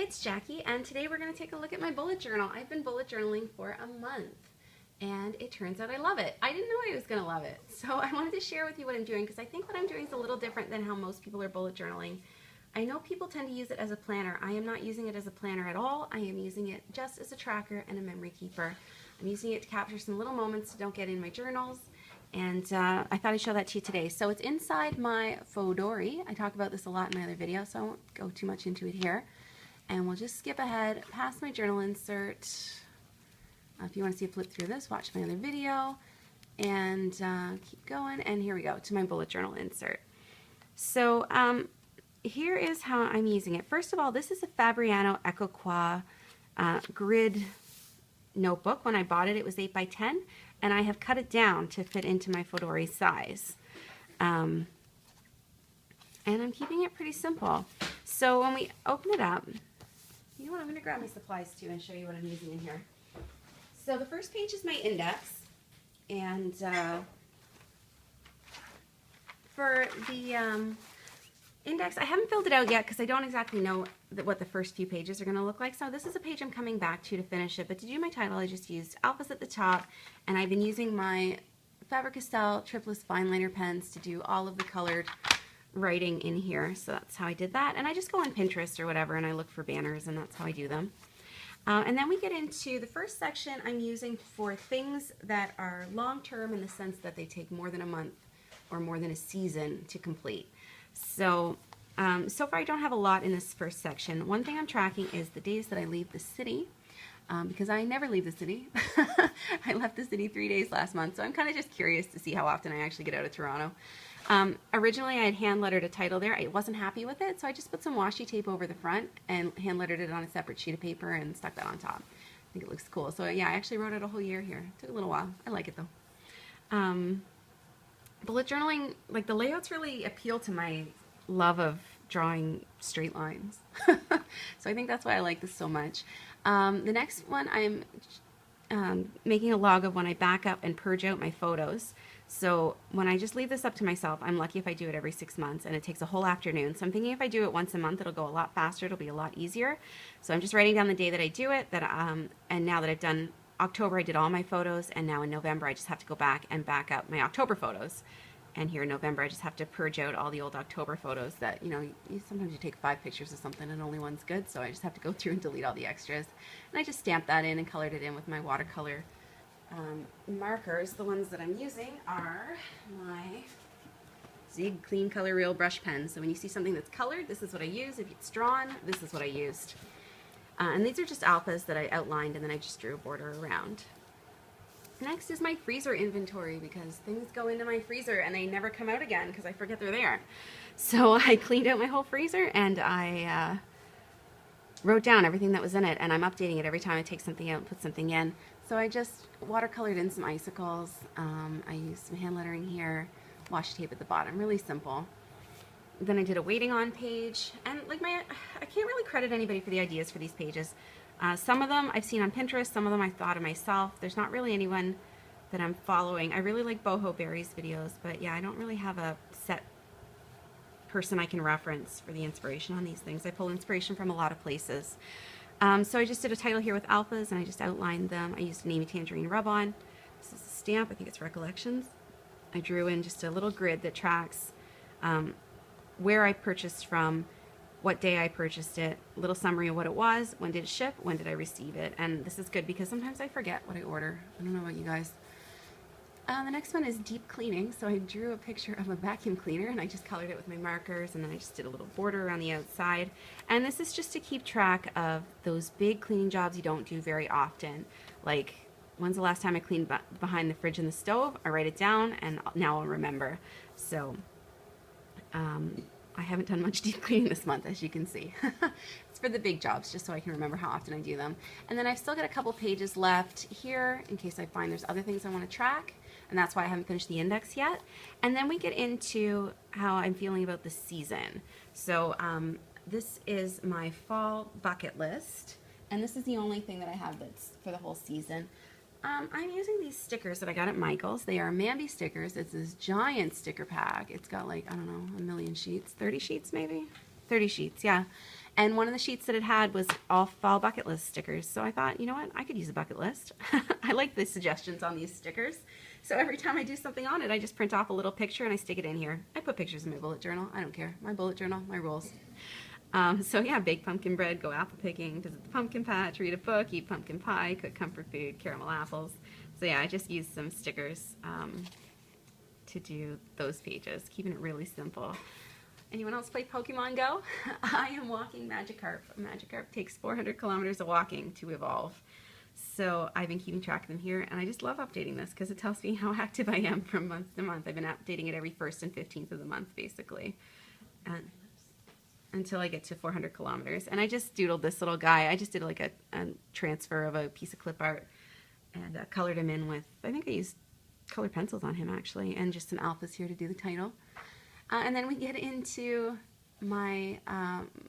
It's Jackie, and today we're going to take a look at my bullet journal. I've been bullet journaling for a month, and it turns out I love it. I didn't know I was going to love it, so I wanted to share with you what I'm doing because I think what I'm doing is a little different than how most people are bullet journaling. I know people tend to use it as a planner. I am not using it as a planner at all. I am using it just as a tracker and a memory keeper. I'm using it to capture some little moments that don't get in my journals, and I thought I'd show that to you today. So it's inside my Fauxdori. I talk about this a lot in my other video, so I won't go too much into it here. And we'll just skip ahead past my journal insert. If you want to see a flip through this, watch my other video. And keep going. And here we go to my bullet journal insert. So here is how I'm using it. First of all, this is a Faber Castell grid notebook. When I bought it, it was 8 by 10. And I have cut it down to fit into my Fauxdori size. And I'm keeping it pretty simple. So when we open it up, you know what, I'm going to grab my supplies too and show you what I'm using in here. So the first page is my index, and for the index, I haven't filled it out yet because I don't exactly know what the first few pages are going to look like. So this is a page I'm coming back to finish it, but to do my title I just used alphas at the top, and I've been using my Faber Castell Triplus Fineliner pens to do all of the colored writing in here. So that's how I did that, and I just go on Pinterest or whatever and I look for banners, and that's how I do them. And then we get into the first section I'm using for things that are long-term in the sense that they take more than a month or more than a season to complete. So so far I don't have a lot in this first section. One thing I'm tracking is the days that I leave the city, because I never leave the city. I left the city 3 days last month, so I'm kind of just curious to see how often I actually get out of Toronto. Originally I had hand lettered a title there. I wasn't happy with it, so I just put some washi tape over the front and hand lettered it on a separate sheet of paper and stuck that on top. I think it looks cool. So yeah, I actually wrote it a whole year here. It took a little while. I like it though. Bullet journaling, like the layouts really appeal to my love of drawing straight lines. So I think that's why I like this so much. The next one, I'm making a log of when I back up and purge out my photos. So when I just leave this up to myself, I'm lucky if I do it every 6 months, and it takes a whole afternoon. So I'm thinking if I do it once a month, it'll go a lot faster, it'll be a lot easier. So I'm just writing down the day that I do it, and now that I've done October, I did all my photos, and now in November I just have to go back and back up my October photos. And here in November I just have to purge out all the old October photos that, you know, sometimes you take 5 pictures of something and only one's good, so I just have to go through and delete all the extras. And I just stamped that in and colored it in with my watercolor markers. The ones that I'm using are my Zig Clean Color Real brush pens. So when you see something that's colored, this is what I use. If it's drawn, this is what I used. And these are just alphas that I outlined, and then I just drew a border around. Next is my freezer inventory, because things go into my freezer and they never come out again because I forget they're there. So I cleaned out my whole freezer, and I wrote down everything that was in it, and I'm updating it every time I take something out and put something in. So I just watercolored in some icicles. I used some hand lettering here, washi tape at the bottom, really simple. Then I did a waiting on page, and like I can't really credit anybody for the ideas for these pages. Some of them I've seen on Pinterest, some of them I've thought of myself. There's not really anyone that I'm following. I really like Boho Berry's videos, but yeah, I don't really have a set person I can reference for the inspiration on these things. I pull inspiration from a lot of places. So I just did a title here with alphas, and I just outlined them. I used an Amy Tangerine rub-on. This is a stamp. I think it's Recollections. I drew in just a little grid that tracks where I purchased from, what day I purchased it, a little summary of what it was, when did it ship, when did I receive it. And this is good because sometimes I forget what I order. I don't know about you guys. The next one is deep cleaning. So I drew a picture of a vacuum cleaner, and I just colored it with my markers, and then I just did a little border around the outside. And this is just to keep track of those big cleaning jobs you don't do very often. Like, when's the last time I cleaned behind the fridge and the stove? I write it down, and now I'll remember. So I haven't done much deep cleaning this month, as you can see. It's for the big jobs, just so I can remember how often I do them. And then I've still got a couple pages left here in case I find there's other things I want to track, and that's why I haven't finished the index yet. And then we get into how I'm feeling about the season. So this is my fall bucket list, and this is the only thing that I have that's for the whole season. I'm using these stickers that I got at Michael's. They are Mambi stickers. It's this giant sticker pack. It's got like, I don't know, a million sheets, 30 sheets maybe? 30 sheets, yeah. And one of the sheets that it had was all fall bucket list stickers. So I thought, you know what, I could use a bucket list. I like the suggestions on these stickers. So every time I do something on it, I just print off a little picture and I stick it in here. I put pictures in my bullet journal. I don't care. My bullet journal, my rules. So yeah, bake pumpkin bread, go apple picking, visit the pumpkin patch, read a book, eat pumpkin pie, cook comfort food, caramel apples. So yeah, I just used some stickers to do those pages, keeping it really simple. Anyone else play Pokemon Go? I am walking Magikarp. Magikarp takes 400 kilometers of walking to evolve. So I've been keeping track of them here, and I just love updating this because it tells me how active I am from month to month. I've been updating it every 1st and 15th of the month, basically, and until I get to 400 kilometers. And I just doodled this little guy. I just did like a transfer of a piece of clip art and colored him in with, I think I used colored pencils on him actually, and just some alphas here to do the title. And then we get into my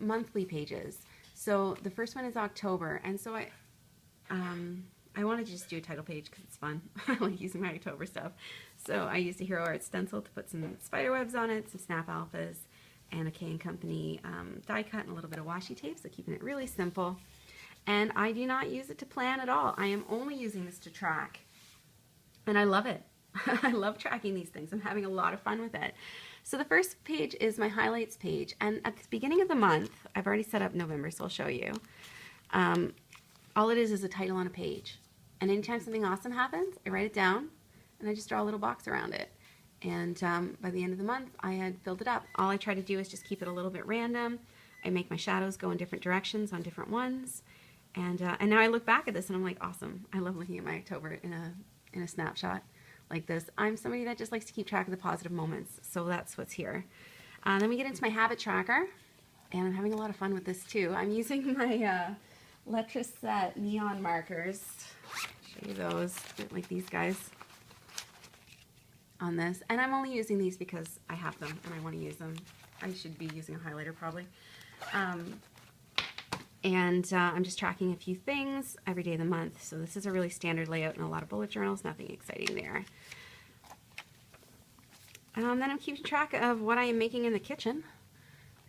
monthly pages. So the first one is October, and so I wanted to just do a title page because it's fun. I like using my October stuff. So I used a Hero Art stencil to put some spider webs on it, some snap alphas, and a K & Company die cut and a little bit of washi tape, so keeping it really simple. And I do not use it to plan at all. I am only using this to track, and I love it. I love tracking these things. I'm having a lot of fun with it. So the first page is my highlights page, and at the beginning of the month, I've already set up November, so I'll show you. All it is a title on a page, and anytime something awesome happens, I write it down, and I just draw a little box around it. And by the end of the month, I had filled it up. All I try to do is just keep it a little bit random. I make my shadows go in different directions on different ones, and now I look back at this and I'm like, awesome. I love looking at my October in a snapshot like this. I'm somebody that just likes to keep track of the positive moments, so that's what's here. Then we get into my habit tracker, and I'm having a lot of fun with this too. I'm using my Letraset neon markers. Show you those, like these guys on this. And I'm only using these because I have them and I want to use them. I should be using a highlighter probably. I'm just tracking a few things every day of the month. So this is a really standard layout in a lot of bullet journals, nothing exciting there. Then I'm keeping track of what I am making in the kitchen.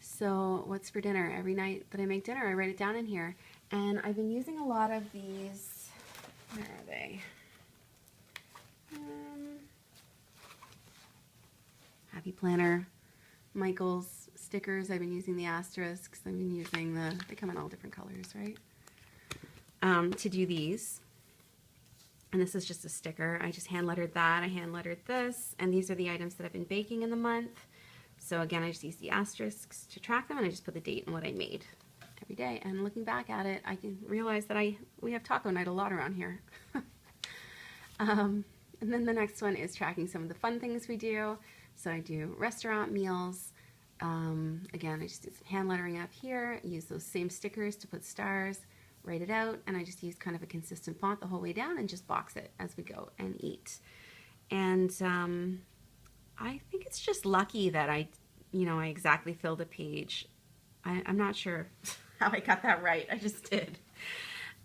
So what's for dinner? Every night that I make dinner, I write it down in here. And I've been using a lot of these, where are they? Happy Planner, Michael's stickers. I've been using the asterisks. I've been using they come in all different colors, right? To do these. And this is just a sticker. I just hand lettered that. I hand lettered this. And these are the items that I've been baking in the month. So again, I just use the asterisks to track them, and I just put the date and what I made every day. And looking back at it, I can realize that we have taco night a lot around here. And then the next one is tracking some of the fun things we do. So I do restaurant meals. Again, I just did some hand lettering up here, use those same stickers to put stars, write it out, and I just use kind of a consistent font the whole way down and just box it as we go and eat. And I think it's just lucky that I exactly filled a page. I'm not sure how I got that right. I just did.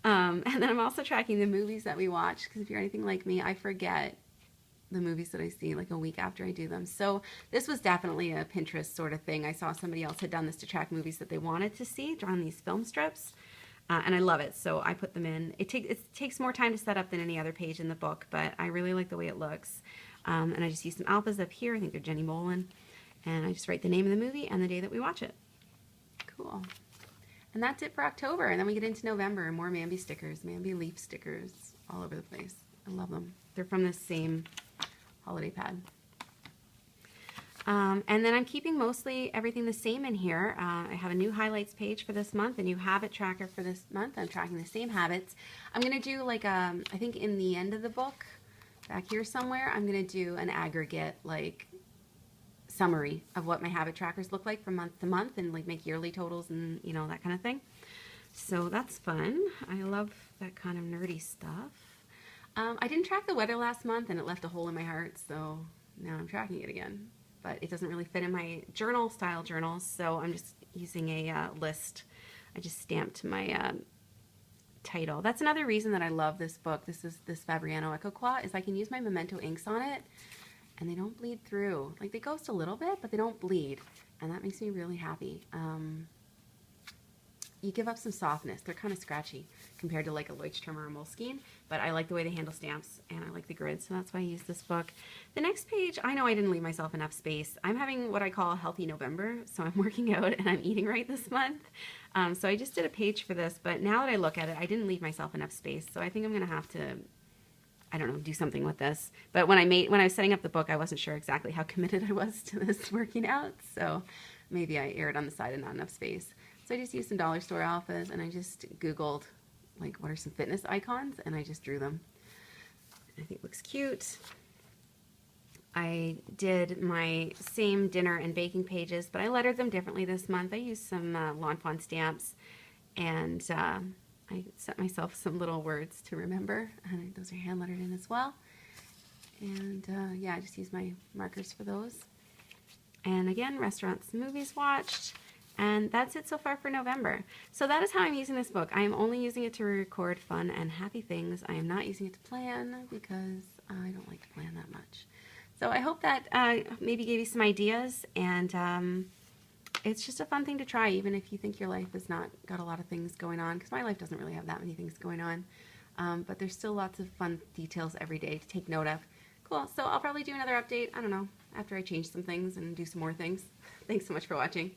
And then I'm also tracking the movies that we watch, because if you're anything like me, I forget the movies that I see like a week after I do them. So this was definitely a Pinterest sort of thing. I saw somebody else had done this to track movies that they wanted to see, drawn these film strips, and I love it. So I put them in. It takes more time to set up than any other page in the book, but I really like the way it looks. And I just use some alphas up here. I think they're Jenny Bolin. And I just write the name of the movie and the day that we watch it. Cool. And that's it for October. And then we get into November and more Mambi stickers, Mambi leaf stickers all over the place. I love them. They're from this same holiday pad. And then I'm keeping mostly everything the same in here. I have a new highlights page for this month, a new habit tracker for this month. I'm tracking the same habits. I'm going to do like, I think in the end of the book, back here somewhere, I'm going to do an aggregate like summary of what my habit trackers look like from month to month, and like make yearly totals and that kind of thing. So that's fun. I love that kind of nerdy stuff. I didn't track the weather last month and it left a hole in my heart, so now I'm tracking it again. But it doesn't really fit in my journal style journals, so I'm just using a list. I just stamped my title. That's another reason that I love this book. This Fabriano Ecoqua, is I can use my Memento inks on it and they don't bleed through. Like, they ghost a little bit, but they don't bleed, and that makes me really happy. you give up some softness. They're kind of scratchy compared to like a Leuchtturm or a Moleskine, but I like the way they handle stamps and I like the grid, so that's why I use this book. The next page, I know I didn't leave myself enough space. I'm having what I call a healthy November, so I'm working out and I'm eating right this month. So I just did a page for this, but now that I look at it, I didn't leave myself enough space, so I think I'm going to have to, I don't know, do something with this. But when I was setting up the book, I wasn't sure exactly how committed I was to this working out, so maybe I erred on the side of not enough space. So I just used some dollar store alphas and I just Googled like what are some fitness icons and I just drew them. I think it looks cute. I did my same dinner and baking pages, but I lettered them differently this month. I used some Lawn Fawn stamps and I set myself some little words to remember. And those are hand lettered in as well. And yeah, I just used my markers for those. And again, restaurants, movies watched. And that's it so far for November. So that is how I'm using this book. I am only using it to record fun and happy things. I am not using it to plan because I don't like to plan that much. So I hope that maybe gave you some ideas, and it's just a fun thing to try, even if you think your life has not got a lot of things going on, because my life doesn't really have that many things going on. But there's still lots of fun details every day to take note of. Cool, so I'll probably do another update, I don't know, after I change some things and do some more things. Thanks so much for watching.